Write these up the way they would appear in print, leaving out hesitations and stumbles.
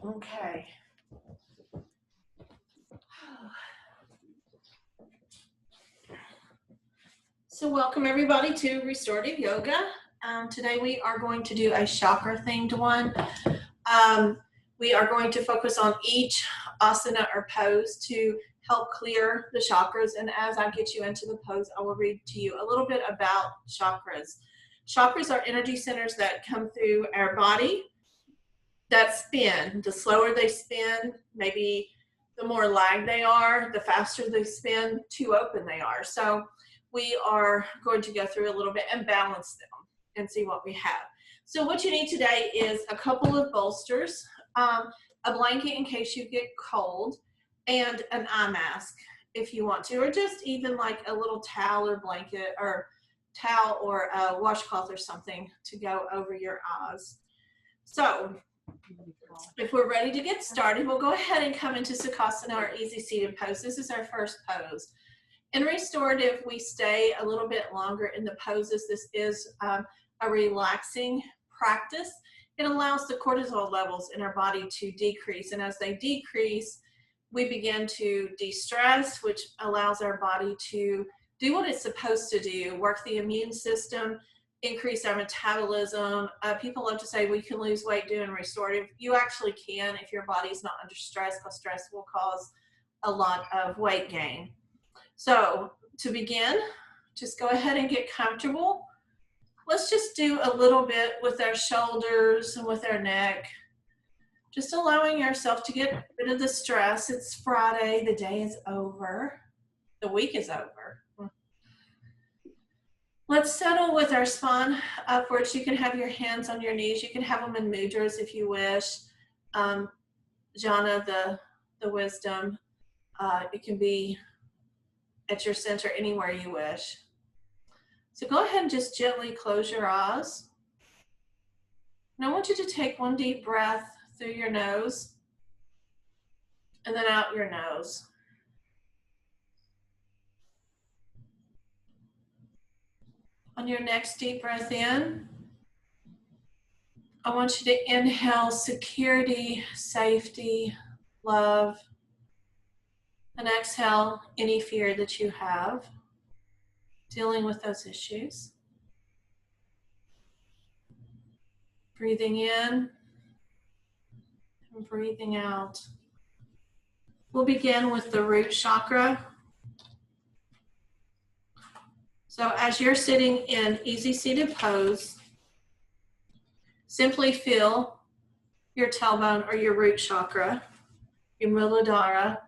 Okay. So welcome everybody to Restorative Yoga. Today we are going to do a chakra themed one. We are going to focus on each asana or pose to help clear the chakras. And as I get you into the pose, I will read to you a little bit about chakras. Chakras are energy centers that come through our body that spin. The slower they spin, maybe the more lag they are, the faster they spin, too open they are. So we are going to go through a little bit and balance them and see what we have. So what you need today is a couple of bolsters, a blanket in case you get cold, and an eye mask if you want to, or just even like a little towel or blanket or towel or a washcloth or something to go over your eyes. So if we're ready to get started, we'll go ahead and come into Sukhasana, or easy seated pose. This is our first pose. In restorative, we stay a little bit longer in the poses. This is a relaxing practice. It allows the cortisol levels in our body to decrease. And as they decrease, we begin to de-stress, which allows our body to do what it's supposed to do, work the immune system, increase our metabolism. People love to say we can lose weight doing restorative. You actually can if your body's not under stress, because stress will cause a lot of weight gain. So to begin, just go ahead and get comfortable. Let's just do a little bit with our shoulders and with our neck. Just allowing ourselves to get rid of the stress. It's Friday, the day is over, the week is over. Let's settle with our spine upwards. You can have your hands on your knees. You can have them in mudras if you wish. Jhana, the wisdom. It can be at your center, anywhere you wish. So go ahead and just gently close your eyes. And I want you to take one deep breath through your nose and then out your nose. On your next deep breath in, I want you to inhale security, safety, love, and exhale any fear that you have dealing with those issues. Breathing in and breathing out. We'll begin with the root chakra. So as you're sitting in easy seated pose, simply feel your tailbone or your root chakra, your Muladhara,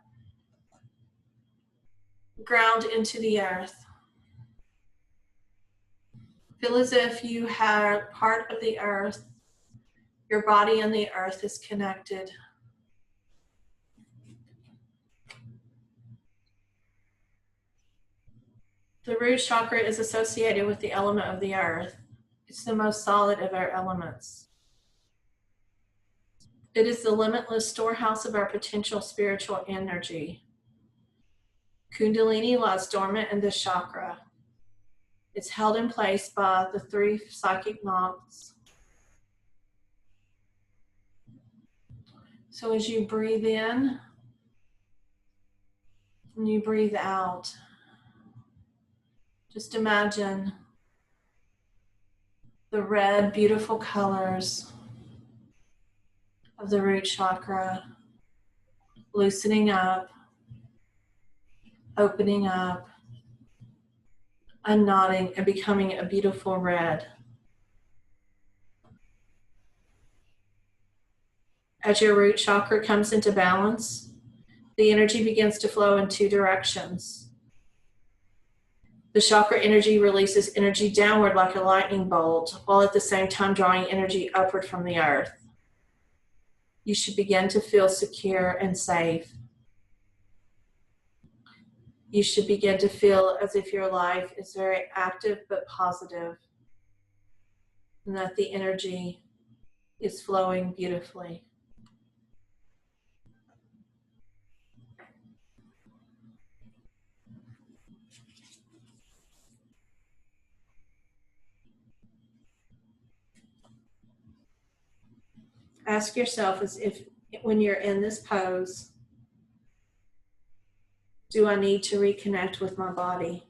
ground into the earth. Feel as if you are part of the earth. Your body and the earth is connected. The root chakra is associated with the element of the earth. It's the most solid of our elements. It is the limitless storehouse of our potential spiritual energy. Kundalini lies dormant in this chakra. It's held in place by the 3 psychic knots. So as you breathe in and you breathe out, just imagine the red, beautiful colors of the root chakra loosening up, opening up, unknotting, and becoming a beautiful red. As your root chakra comes into balance, the energy begins to flow in 2 directions. The chakra energy releases energy downward like a lightning bolt, while at the same time drawing energy upward from the earth. You should begin to feel secure and safe. You should begin to feel as if your life is very active but positive, and that the energy is flowing beautifully. Ask yourself as if when you're in this pose, do I need to reconnect with my body?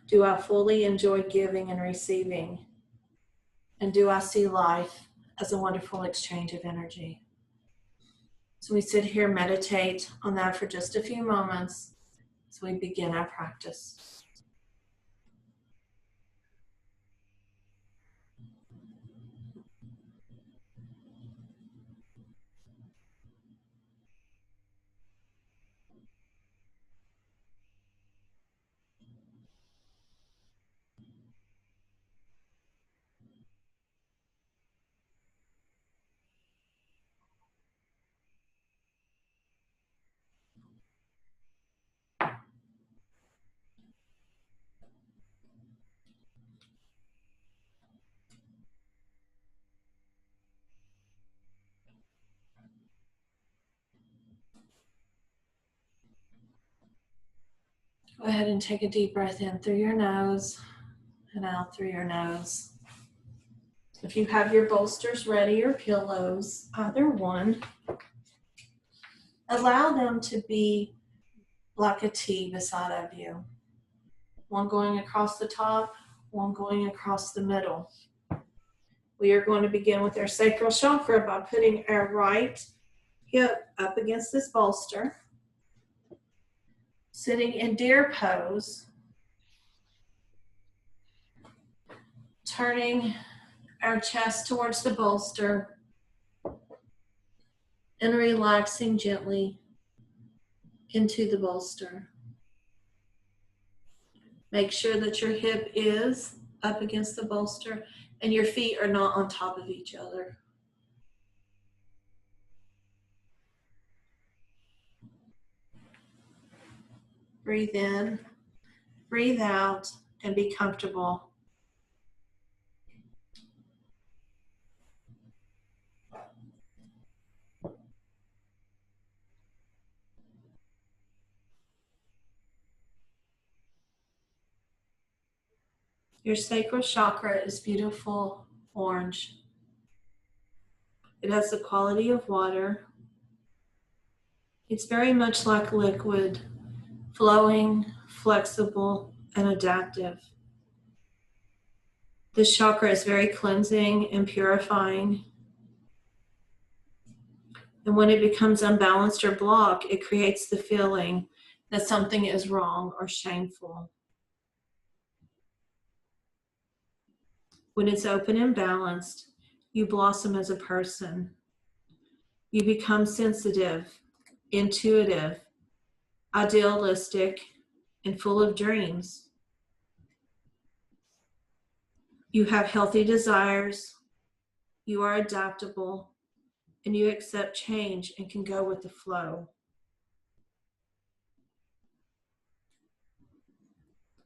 Do I fully enjoy giving and receiving? And do I see life as a wonderful exchange of energy? So we sit here, meditate on that for just a few moments as we begin our practice. Go ahead and take a deep breath in through your nose and out through your nose. If you have your bolsters ready or pillows, either one, allow them to be like a T beside of you. One going across the top, one going across the middle. We are going to begin with our sacral chakra by putting our right hip up against this bolster, sitting in deer pose, turning our chest towards the bolster and relaxing gently into the bolster. Make sure that your hip is up against the bolster and your feet are not on top of each other. Breathe in, breathe out, and be comfortable. Your sacral chakra is beautiful orange. It has the quality of water. It's very much like liquid, flowing, flexible, and adaptive. This chakra is very cleansing and purifying. And when it becomes unbalanced or blocked, it creates the feeling that something is wrong or shameful. When it's open and balanced, you blossom as a person. You become sensitive, intuitive, idealistic, and full of dreams. You have healthy desires, you are adaptable, and you accept change and can go with the flow.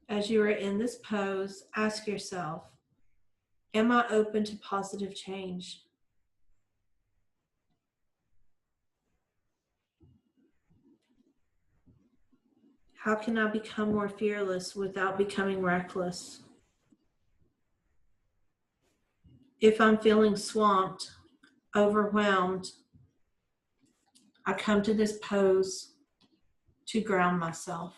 As you are in this pose, ask yourself, am I open to positive change? How can I become more fearless without becoming reckless? If I'm feeling swamped, overwhelmed, I come to this pose to ground myself.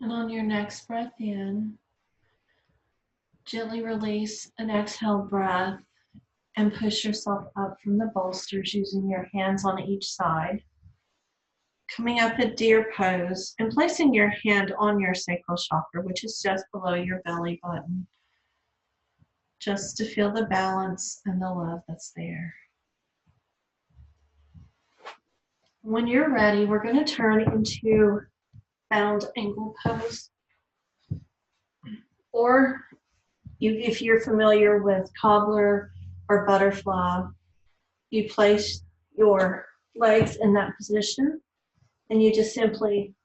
And on your next breath in, gently release an exhale breath and push yourself up from the bolsters using your hands on each side. Coming up at deer pose and placing your hand on your sacral chakra, which is just below your belly button, just to feel the balance and the love that's there. When you're ready, we're going to turn into bound angle pose. Or if you're familiar with cobbler or butterfly, you place your legs in that position and you just simply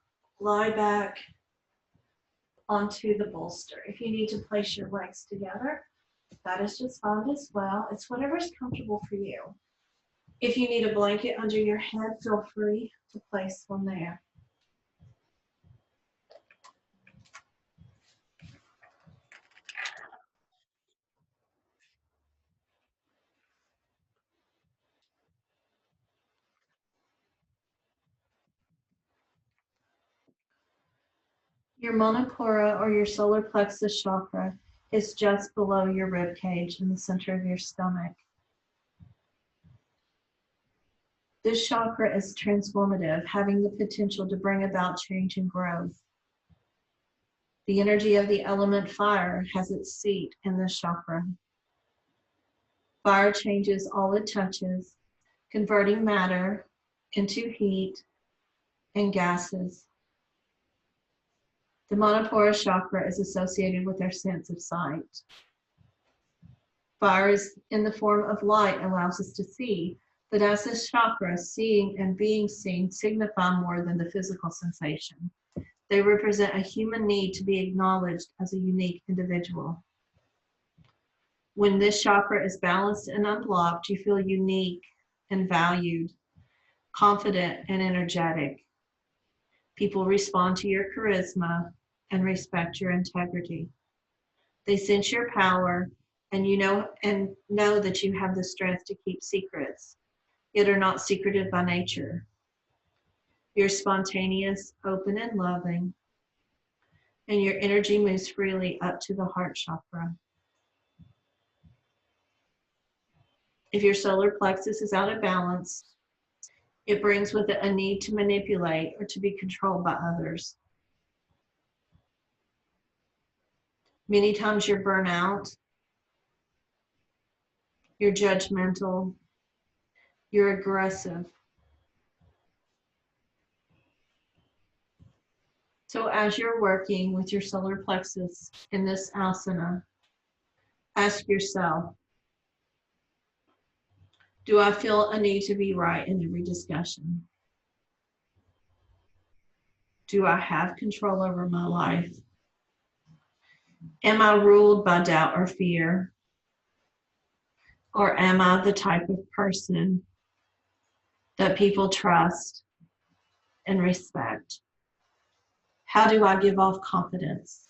lie back onto the bolster. If you need to place your legs together, that is just fine as well. It's whatever's comfortable for you. If you need a blanket under your head, feel free to place one there. Your manipura or your solar plexus chakra is just below your rib cage in the center of your stomach. This chakra is transformative, having the potential to bring about change and growth. The energy of the element fire has its seat in this chakra. Fire changes all it touches, converting matter into heat and gases. The manipura chakra is associated with our sense of sight. Fire is in the form of light, allows us to see, but as this chakra, seeing and being seen signify more than the physical sensation. They represent a human need to be acknowledged as a unique individual. When this chakra is balanced and unblocked, you feel unique and valued, confident and energetic. People respond to your charisma and respect your integrity. They sense your power and know that you have the strength to keep secrets, yet are not secretive by nature. You're spontaneous, open, and loving, and your energy moves freely up to the heart chakra. If your solar plexus is out of balance, it brings with it a need to manipulate or to be controlled by others. Many times you're burnt out, you're judgmental, you're aggressive. So as you're working with your solar plexus in this asana, ask yourself, do I feel a need to be right in every discussion? Do I have control over my life? Am I ruled by doubt or fear? Or am I the type of person that people trust and respect? How do I give off confidence?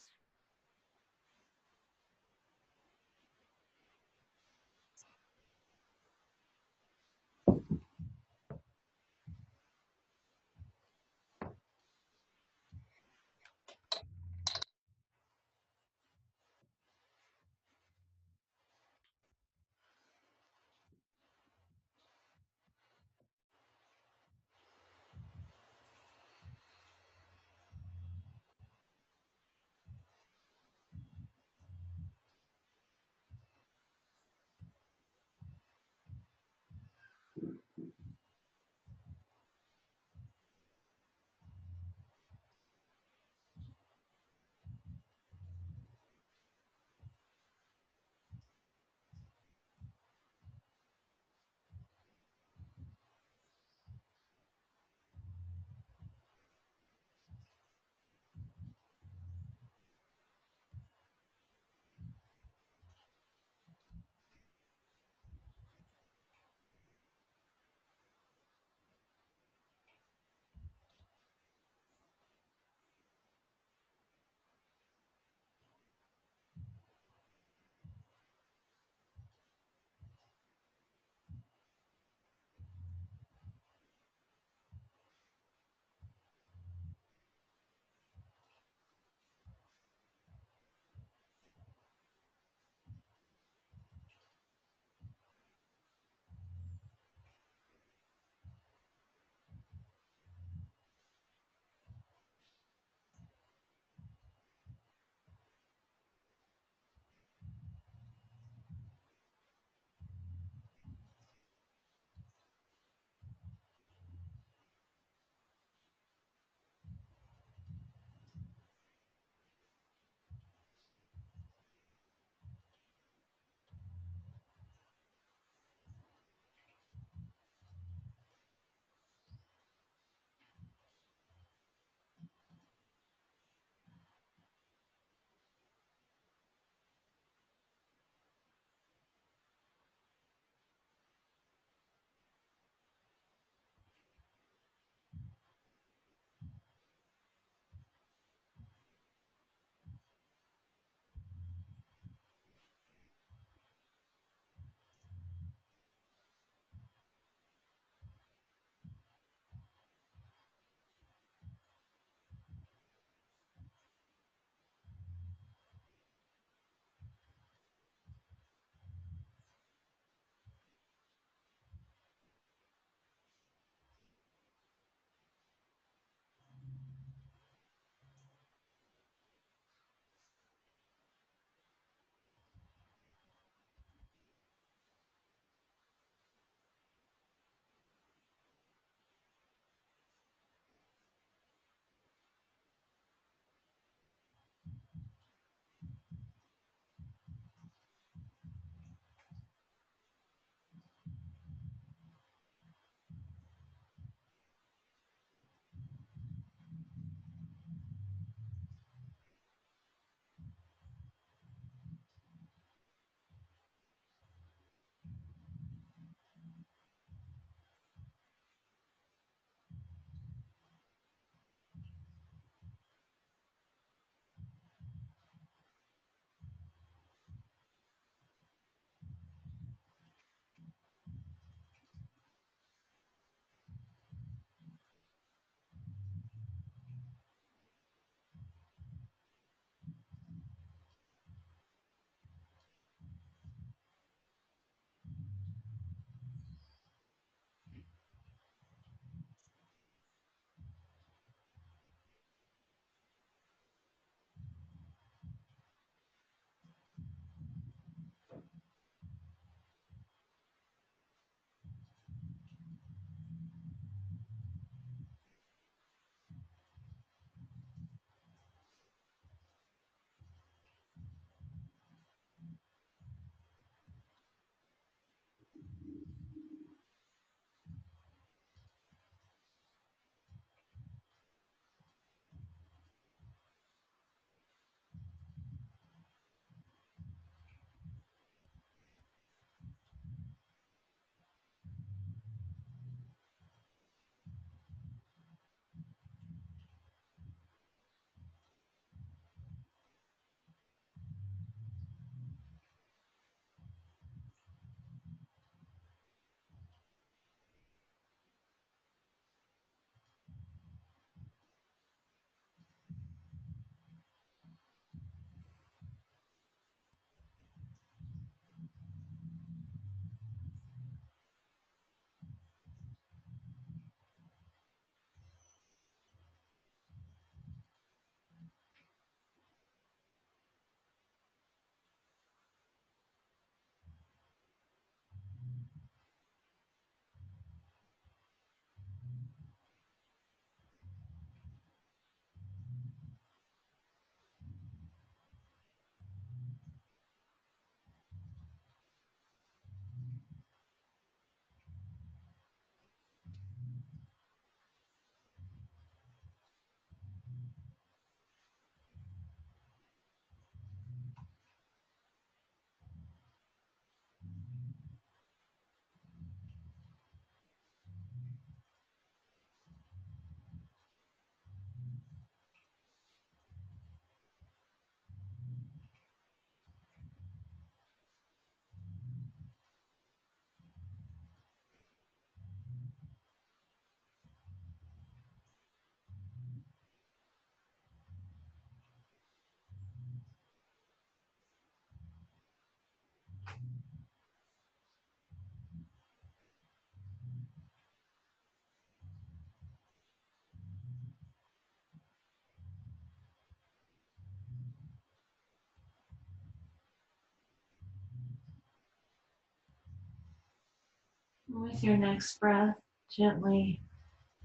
With your next breath, gently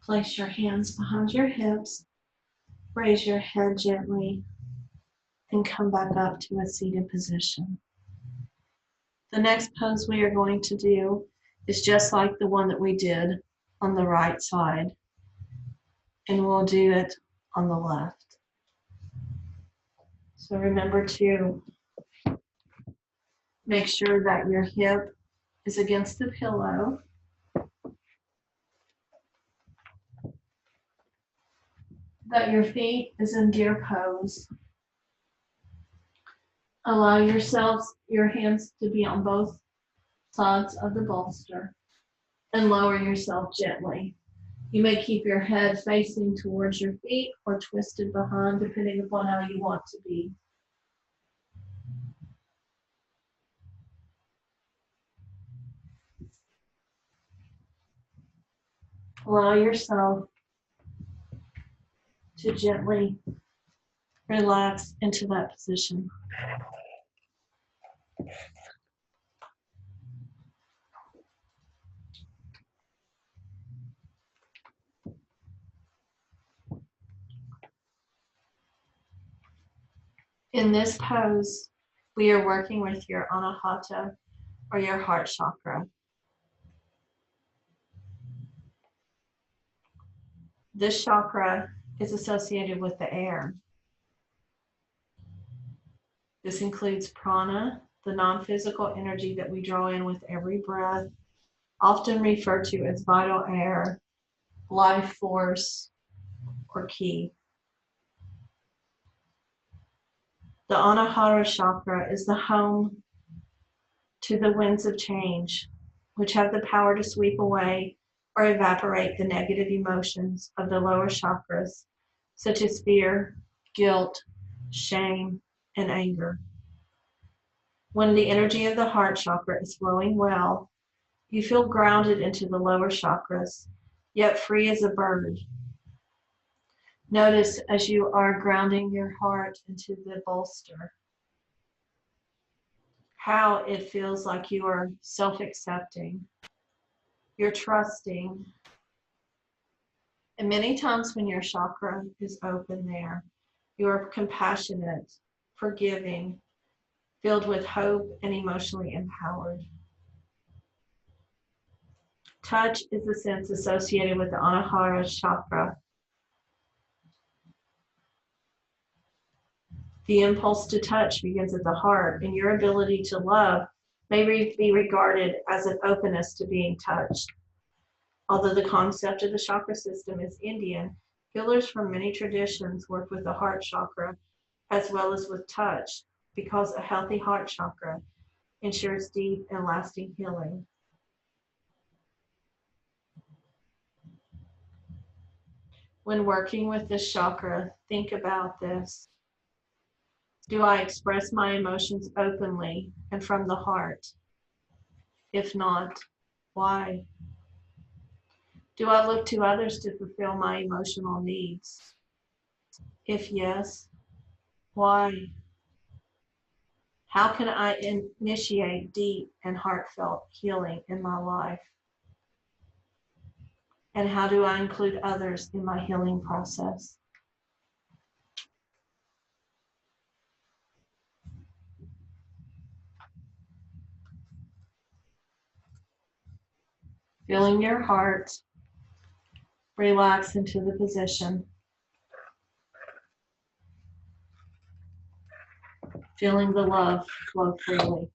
place your hands behind your hips, raise your head gently, and come back up to a seated position. The next pose we are going to do is just like the one that we did on the right side, and we'll do it on the left. So remember to make sure that your hip is against the pillow. That your feet is in deer pose. Allow yourselves, your hands to be on both sides of the bolster and lower yourself gently. You may keep your head facing towards your feet or twisted behind, depending upon how you want to be. Allow yourself to gently relax into that position. In this pose, we are working with your anahata or your heart chakra. This chakra is associated with the air. This includes prana, the non-physical energy that we draw in with every breath, often referred to as vital air, life force, or ki. The Anahata chakra is the home to the winds of change, which have the power to sweep away or evaporate the negative emotions of the lower chakras, such as fear, guilt, shame, and anger. When the energy of the heart chakra is flowing well, you feel grounded into the lower chakras, yet free as a bird. Notice as you are grounding your heart into the bolster, how it feels like you are self-accepting, you're trusting. And many times when your chakra is open there, you are compassionate, forgiving, filled with hope, and emotionally empowered. Touch is the sense associated with the Anahata chakra. The impulse to touch begins at the heart, and your ability to love may be regarded as an openness to being touched. Although the concept of the chakra system is Indian, healers from many traditions work with the heart chakra as well as with touch, because a healthy heart chakra ensures deep and lasting healing. When working with this chakra, think about this. Do I express my emotions openly and from the heart? If not, why? Do I look to others to fulfill my emotional needs? If yes, why? How can I initiate deep and heartfelt healing in my life? And how do I include others in my healing process? Feeling your heart relax into the position. Feeling the love flow freely.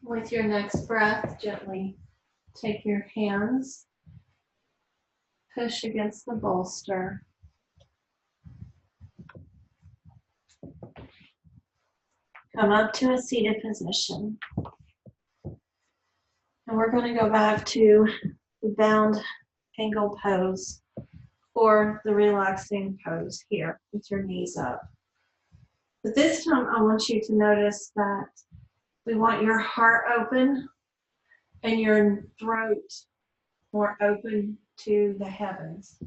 With your next breath, gently take your hands, push against the bolster. Come up to a seated position. And we're going to go back to the bound angle pose or the relaxing pose here with your knees up. But this time I want you to notice that we want your heart open and your throat more open to the heavens.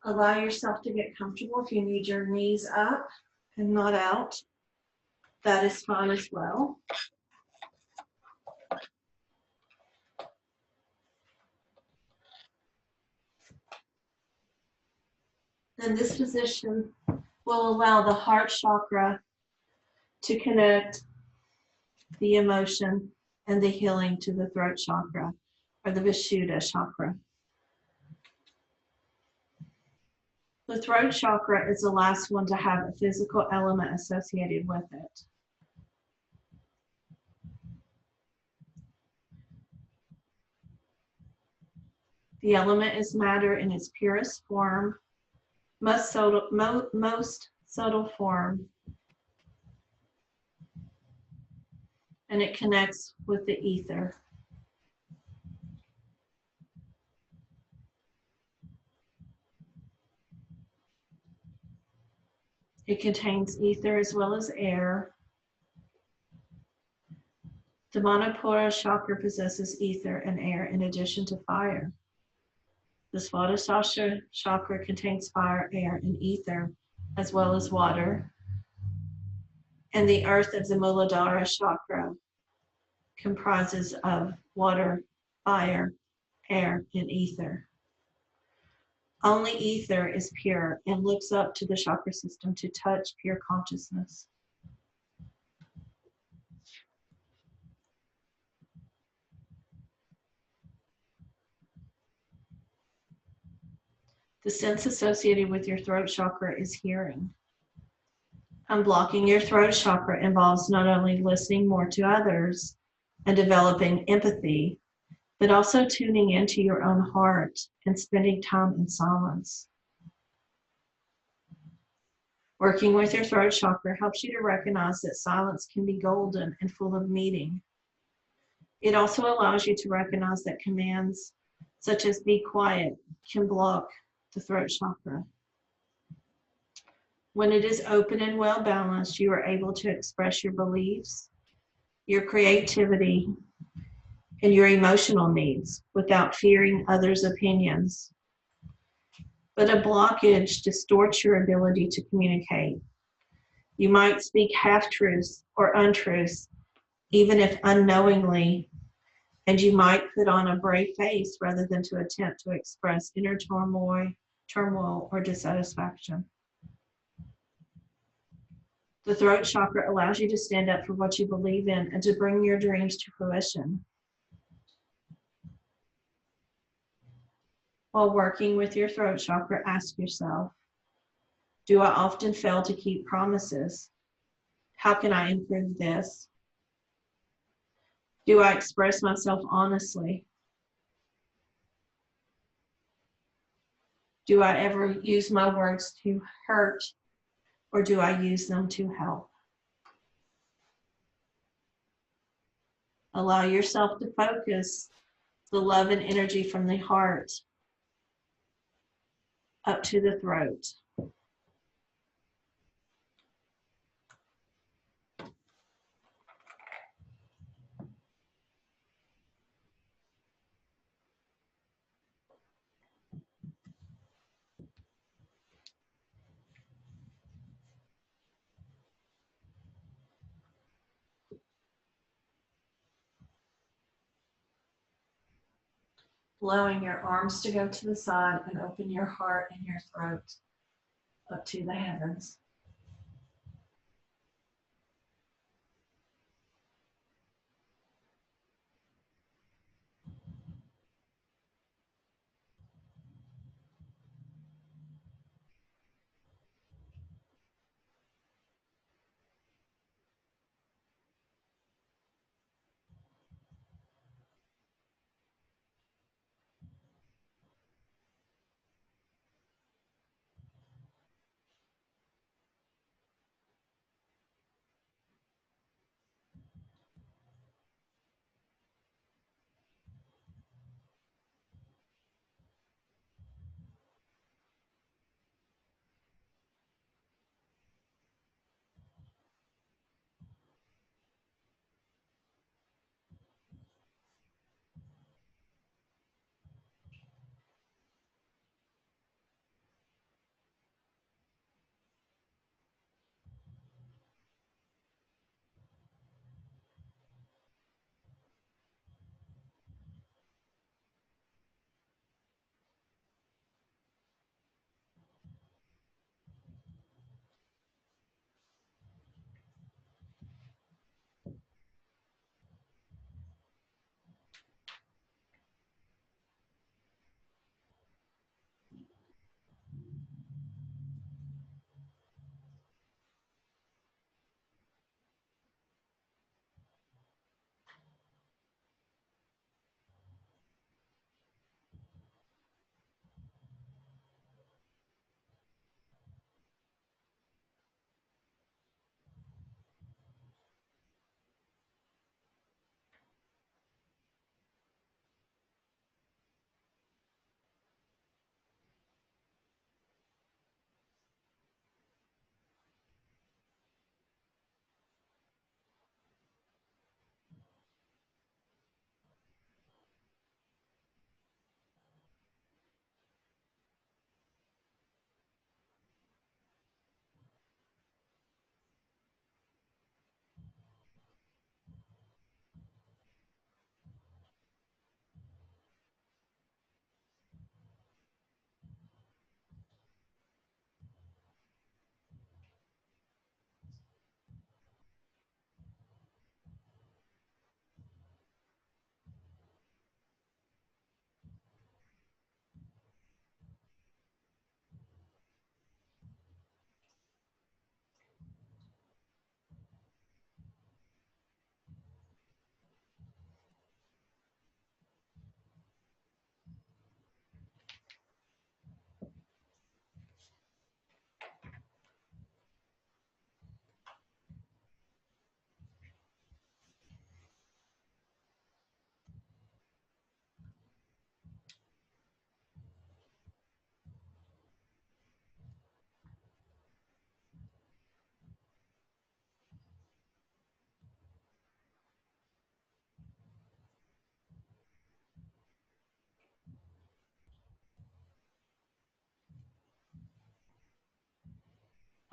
Allow yourself to get comfortable. If you need your knees up and not out, that is fine as well. And this position will allow the heart chakra to connect the emotion and the healing to the throat chakra or the Vishuddha chakra. The throat chakra is the last one to have a physical element associated with it. The element is matter in its purest form, most subtle form, and it connects with the ether. It contains ether as well as air. The Manipura chakra possesses ether and air in addition to fire. The Swadhisthana chakra contains fire, air, and ether, as well as water. And the earth of the Muladhara chakra comprises of water, fire, air, and ether. Only ether is pure and looks up to the chakra system to touch pure consciousness. The sense associated with your throat chakra is hearing. Unblocking your throat chakra involves not only listening more to others and developing empathy, but also tuning into your own heart and spending time in silence. Working with your throat chakra helps you to recognize that silence can be golden and full of meaning. It also allows you to recognize that commands such as be quiet can block the throat chakra. When it is open and well balanced, you are able to express your beliefs, your creativity, and your emotional needs without fearing others' opinions. But a blockage distorts your ability to communicate. You might speak half-truths or untruths, even if unknowingly, and you might put on a brave face rather than to attempt to express inner turmoil or dissatisfaction. The throat chakra allows you to stand up for what you believe in and to bring your dreams to fruition. While working with your throat chakra, ask yourself, do I often fail to keep promises? How can I improve this? Do I express myself honestly? Do I ever use my words to hurt, or do I use them to help? Allow yourself to focus the love and energy from the heart up to the throat. Allowing your arms to go to the side and open your heart and your throat up to the heavens.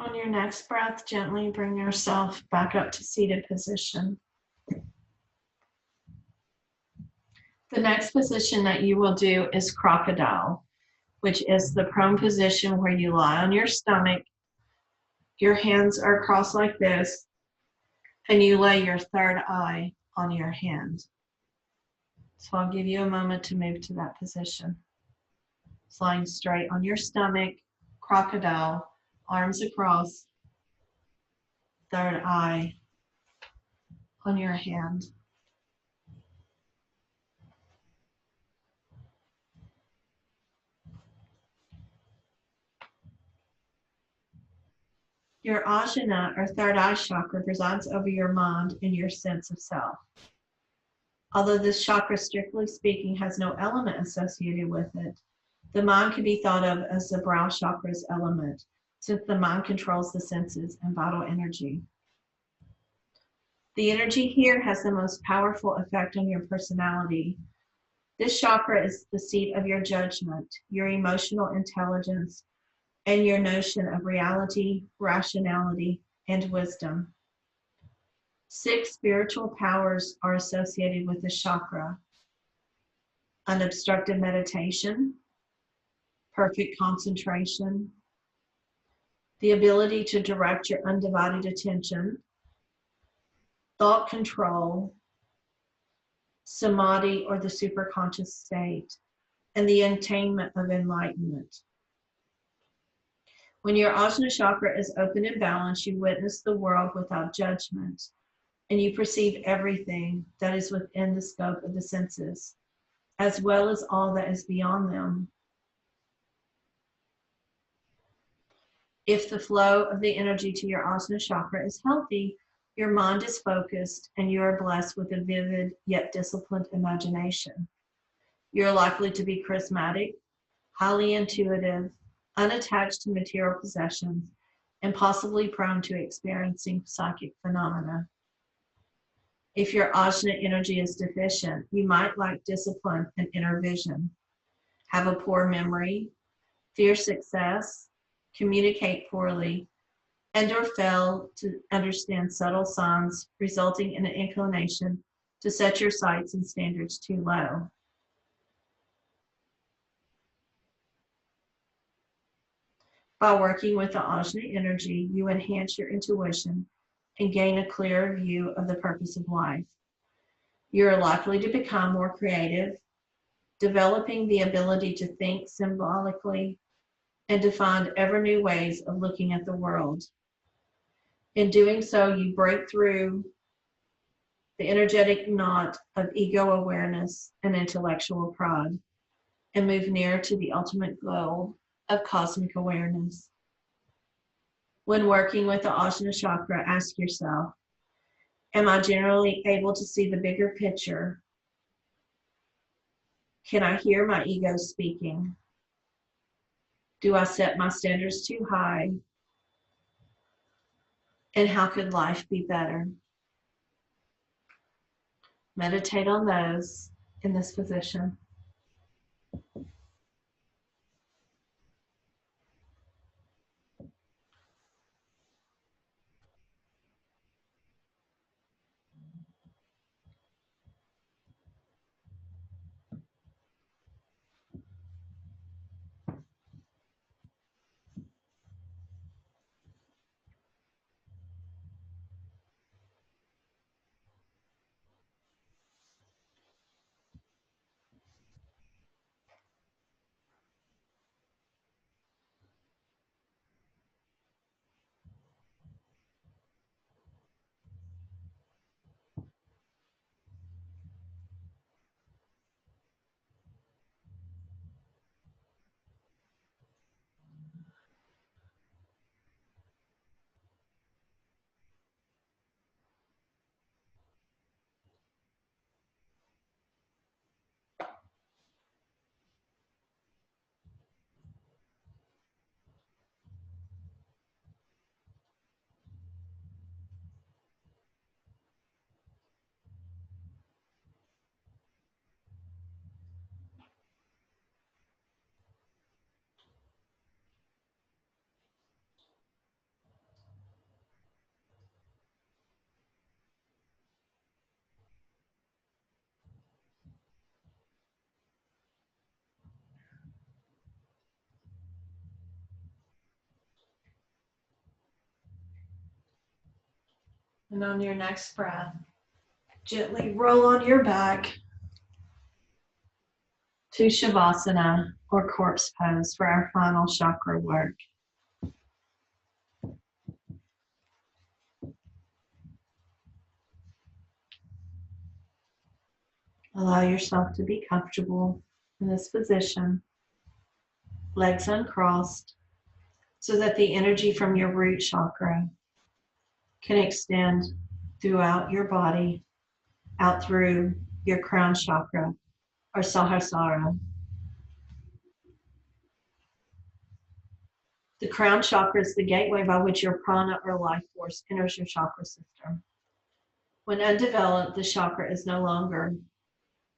On your next breath, gently bring yourself back up to seated position. The next position that you will do is crocodile, which is the prone position where you lie on your stomach. Your hands are crossed like this, and you lay your third eye on your hand. So I'll give you a moment to move to that position. It's lying straight on your stomach, crocodile, arms across, third eye on your hand. Your ajna, or third eye chakra, presides over your mind and your sense of self. Although this chakra, strictly speaking, has no element associated with it, the mind can be thought of as the brow chakra's element, since the mind controls the senses and vital energy. The energy here has the most powerful effect on your personality. This chakra is the seat of your judgment, your emotional intelligence, and your notion of reality, rationality, and wisdom. 6 spiritual powers are associated with this chakra: unobstructed meditation, perfect concentration, the ability to direct your undivided attention, thought control, samadhi, or the superconscious state, and the attainment of enlightenment. When your ajna chakra is open and balanced, you witness the world without judgment, and you perceive everything that is within the scope of the senses, as well as all that is beyond them. If the flow of the energy to your ajna chakra is healthy, your mind is focused and you are blessed with a vivid yet disciplined imagination. You're likely to be charismatic, highly intuitive, unattached to material possessions, and possibly prone to experiencing psychic phenomena. If your ajna energy is deficient, you might lack discipline and inner vision, have a poor memory, fear success, communicate poorly, and or fail to understand subtle signs, resulting in an inclination to set your sights and standards too low. By working with the ajna energy, you enhance your intuition and gain a clearer view of the purpose of life. You are likely to become more creative, developing the ability to think symbolically and to find ever new ways of looking at the world. In doing so, you break through the energetic knot of ego awareness and intellectual pride and move nearer to the ultimate goal of cosmic awareness. When working with the ajna chakra, ask yourself, am I generally able to see the bigger picture? Can I hear my ego speaking? Do I set my standards too high? And how could life be better? Meditate on those in this position. And on your next breath, gently roll on your back to Shavasana or corpse pose for our final chakra work. Allow yourself to be comfortable in this position, legs uncrossed, so that the energy from your root chakra can extend throughout your body, out through your crown chakra or Sahasrara. The crown chakra is the gateway by which your prana or life force enters your chakra system. When undeveloped, the chakra is no longer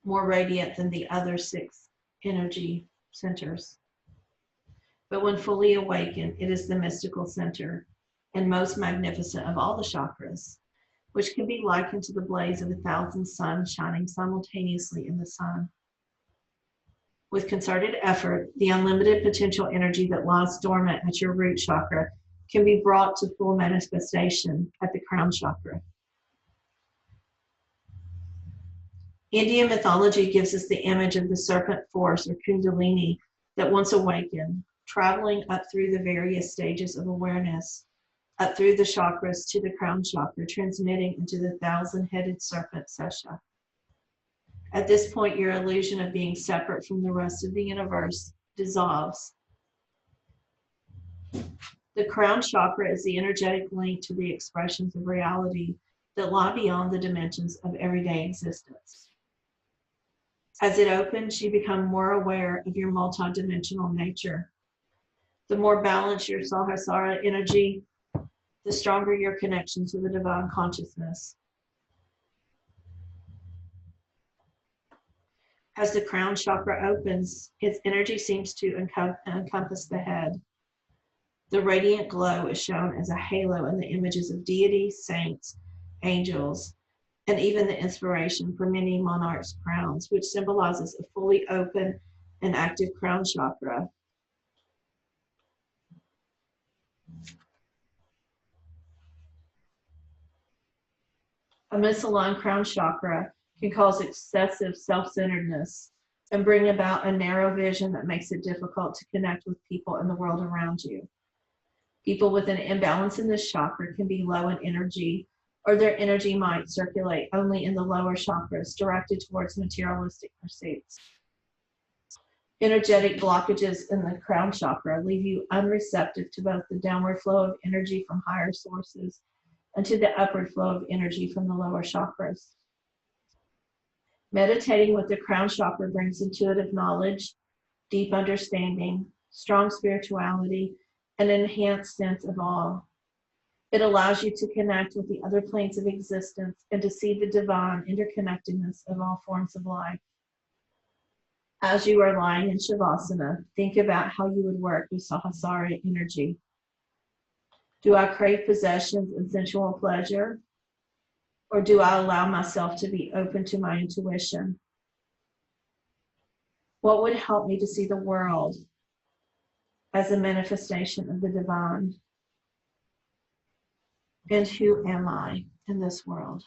more radiant than the other 6 energy centers. But when fully awakened, it is the mystical center and most magnificent of all the chakras, which can be likened to the blaze of 1,000 suns shining simultaneously in the sun. With concerted effort, the unlimited potential energy that lies dormant at your root chakra can be brought to full manifestation at the crown chakra. Indian mythology gives us the image of the serpent force or kundalini that once awakened, traveling up through the various stages of awareness, up through the chakras to the crown chakra, transmitting into the 1,000-headed serpent Sesha. At this point, your illusion of being separate from the rest of the universe dissolves. The crown chakra is the energetic link to the expressions of reality that lie beyond the dimensions of everyday existence. As it opens, you become more aware of your multidimensional nature. The more balanced your Sahasrara energy, the stronger your connection to the divine consciousness. As the crown chakra opens, its energy seems to encompass the head. The radiant glow is shown as a halo in the images of deities, saints, angels, and even the inspiration for many monarchs' crowns, which symbolizes a fully open and active crown chakra. A misaligned crown chakra can cause excessive self-centeredness and bring about a narrow vision that makes it difficult to connect with people in the world around you. People with an imbalance in this chakra can be low in energy, or their energy might circulate only in the lower chakras directed towards materialistic pursuits. Energetic blockages in the crown chakra leave you unreceptive to both the downward flow of energy from higher sources and to the upward flow of energy from the lower chakras. Meditating with the crown chakra brings intuitive knowledge, deep understanding, strong spirituality, and an enhanced sense of awe. It allows you to connect with the other planes of existence and to see the divine interconnectedness of all forms of life. As you are lying in Shavasana, think about how you would work with Sahasrara energy. Do I crave possessions and sensual pleasure? Or do I allow myself to be open to my intuition? What would help me to see the world as a manifestation of the divine? And who am I in this world?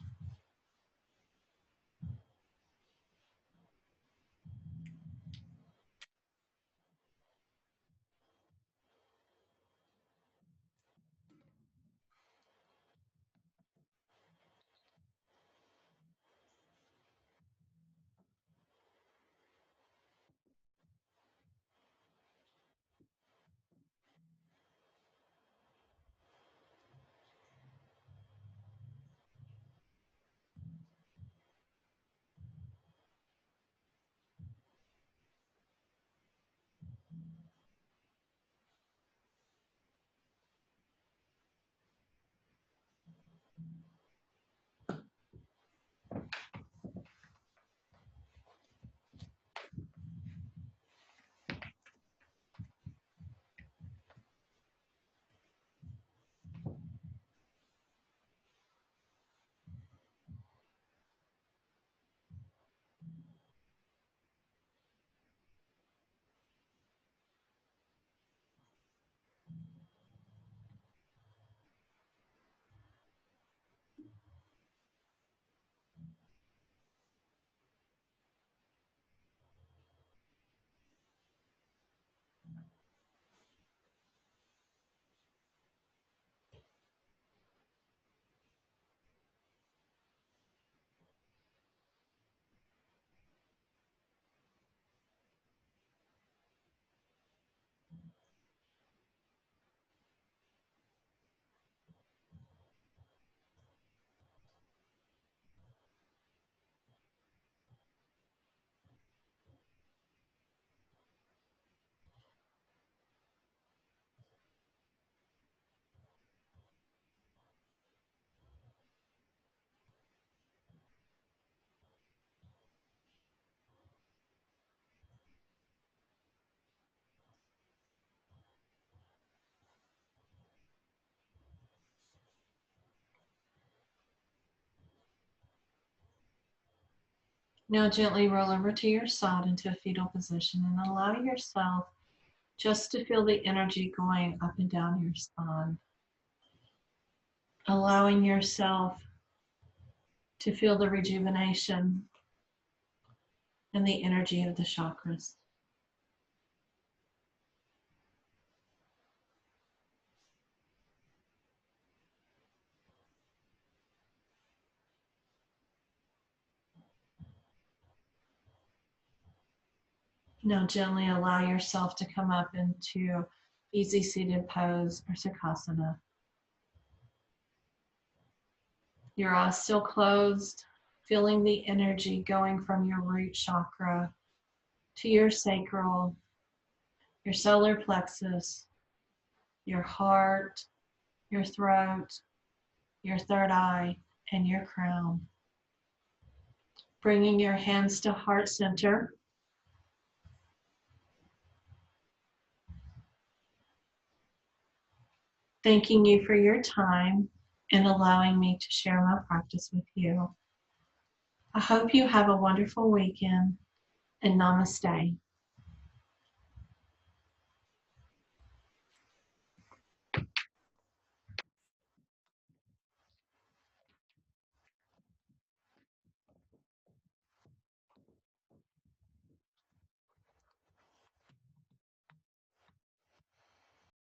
Now gently roll over to your side into a fetal position and allow yourself just to feel the energy going up and down your spine. Allowing yourself to feel the rejuvenation and the energy of the chakras. Now gently allow yourself to come up into easy seated pose or Sukhasana. Your eyes still closed, feeling the energy going from your root chakra to your sacral, your solar plexus, your heart, your throat, your third eye, and your crown. Bringing your hands to heart center. Thanking you for your time and allowing me to share my practice with you. I hope you have a wonderful weekend, and namaste.